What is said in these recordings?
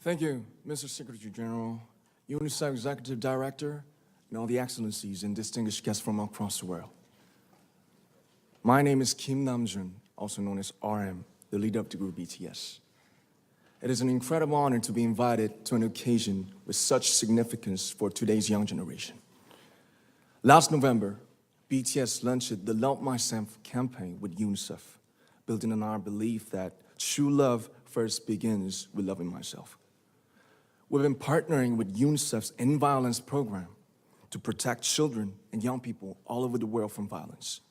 Thank you, Mr. Secretary General, UNICEF Executive Director, and all the excellencies and distinguished guests from across the world. My name is Kim Namjoon, also known as RM, the leader of the group BTS. It is an incredible honor to be invited to an occasion with such significance for today's young generation. Last November, BTS launched the Love Myself campaign with UNICEF, building on our belief that true love first begins with loving myself. We've been partnering with UNICEF's End Violence program to protect children and young people all over the world from violence.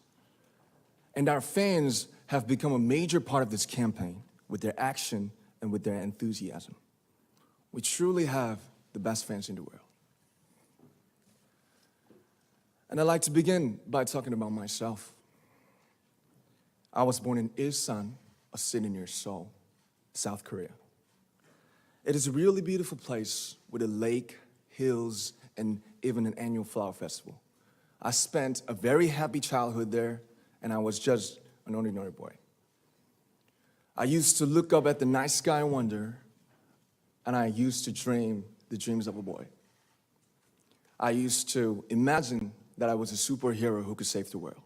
And our fans have become a major part of this campaign with their action and with their enthusiasm. We truly have the best fans in the world. And I'd like to begin by talking about myself. I was born in Ilsan, a city near Seoul, South Korea. It is a really beautiful place with a lake, hills, and even an annual flower festival. I spent a very happy childhood there, and I was just an ordinary boy. I used to look up at the night sky and wonder, and I used to dream the dreams of a boy. I used to imagine that I was a superhero who could save the world.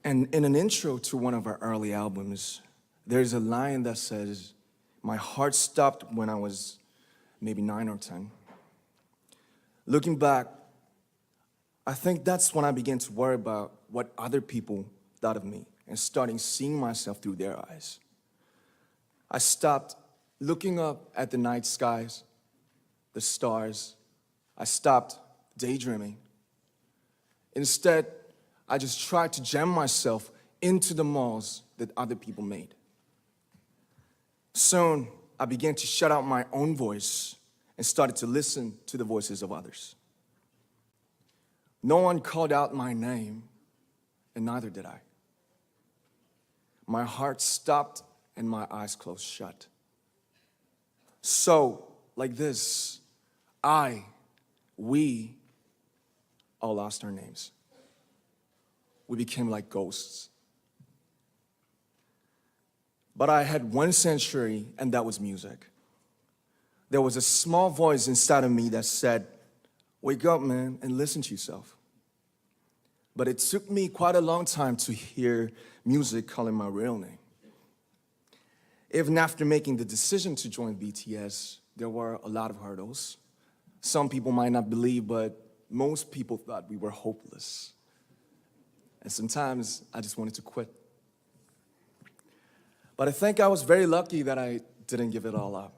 And in an intro to one of our early albums, there's a line that says, "My heart stopped when I was maybe 9 or 10. Looking back, I think that's when I began to worry about what other people thought of me and starting seeing myself through their eyes. I stopped looking up at the night skies, the stars. I stopped daydreaming. Instead, I just tried to jam myself into the malls that other people made. Soon, I began to shut out my own voice and started to listen to the voices of others. No one called out my name, and neither did I. My heart stopped and my eyes closed shut. So, like this, we all lost our names. We became like ghosts. But I had one sanctuary, and that was music. There was a small voice inside of me that said, "Wake up, man, and listen to yourself." But it took me quite a long time to hear music calling my real name. Even after making the decision to join BTS, there were a lot of hurdles. Some people might not believe, but most people thought we were hopeless. And sometimes I just wanted to quit. But I think I was very lucky that I didn't give it all up.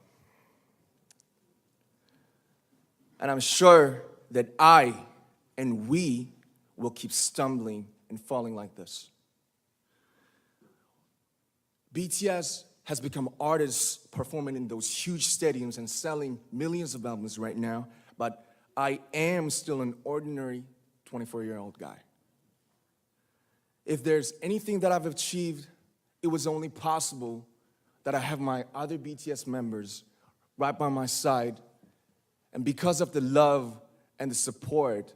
And I'm sure that I and we will keep stumbling and falling like this. BTS has become artists performing in those huge stadiums and selling millions of albums right now, but I am still an ordinary 24-year-old guy. If there's anything that I've achieved, it was only possible that I have my other BTS members right by my side, and because of the love and the support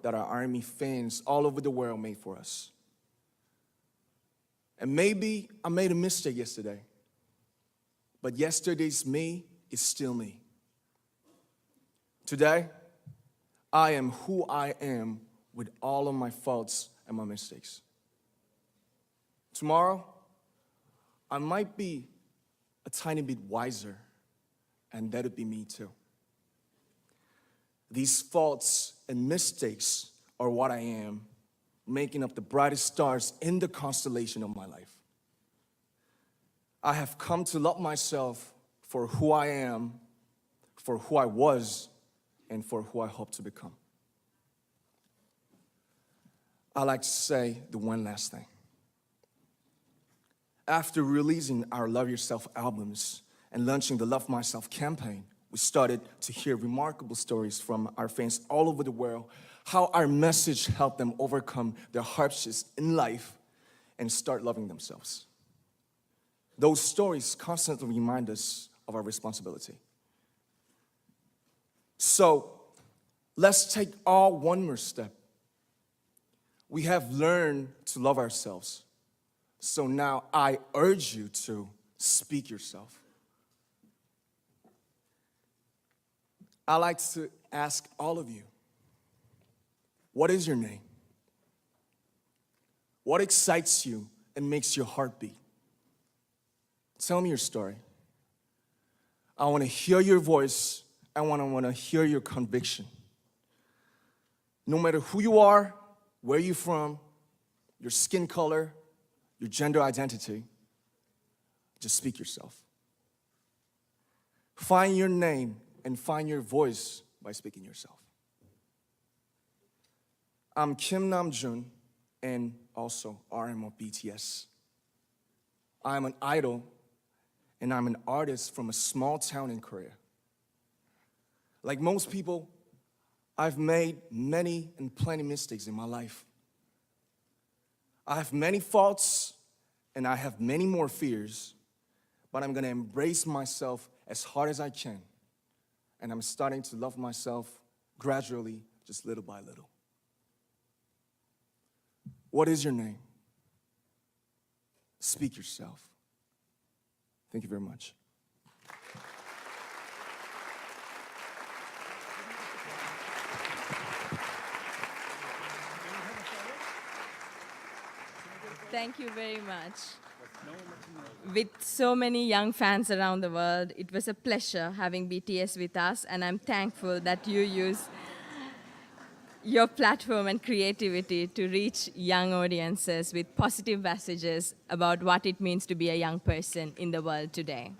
that our ARMY fans all over the world made for us. And maybe I made a mistake yesterday, but yesterday's me is still me. Today, I am who I am with all of my faults and my mistakes. Tomorrow, I might be a tiny bit wiser, and that would be me too. These faults and mistakes are what I am, making up the brightest stars in the constellation of my life. I have come to love myself for who I am, for who I was, and for who I hope to become. I'd like to say the one last thing. After releasing our Love Yourself albums and launching the Love Myself campaign, we started to hear remarkable stories from our fans all over the world, how our message helped them overcome their hardships in life and start loving themselves. Those stories constantly remind us of our responsibility. So, let's take all one more step. We have learned to love ourselves. So now I urge you to speak yourself. I like to ask all of you, what is your name? What excites you and makes your heart beat? Tell me your story. I want to hear your voice. I want to hear your conviction. No matter who you are, where you're from, your skin color, your gender identity, just speak yourself. Find your name and find your voice by speaking yourself. I'm Kim Namjoon and also RM of BTS. I'm an idol and I'm an artist from a small town in Korea. Like most people, I've made many and plenty mistakes in my life. I have many faults and I have many more fears, but I'm gonna embrace myself as hard as I can. And I'm starting to love myself gradually, just little by little. What is your name? Speak yourself. Thank you very much. Thank you very much. With so many young fans around the world, it was a pleasure having BTS with us, and I'm thankful that you use your platform and creativity to reach young audiences with positive messages about what it means to be a young person in the world today.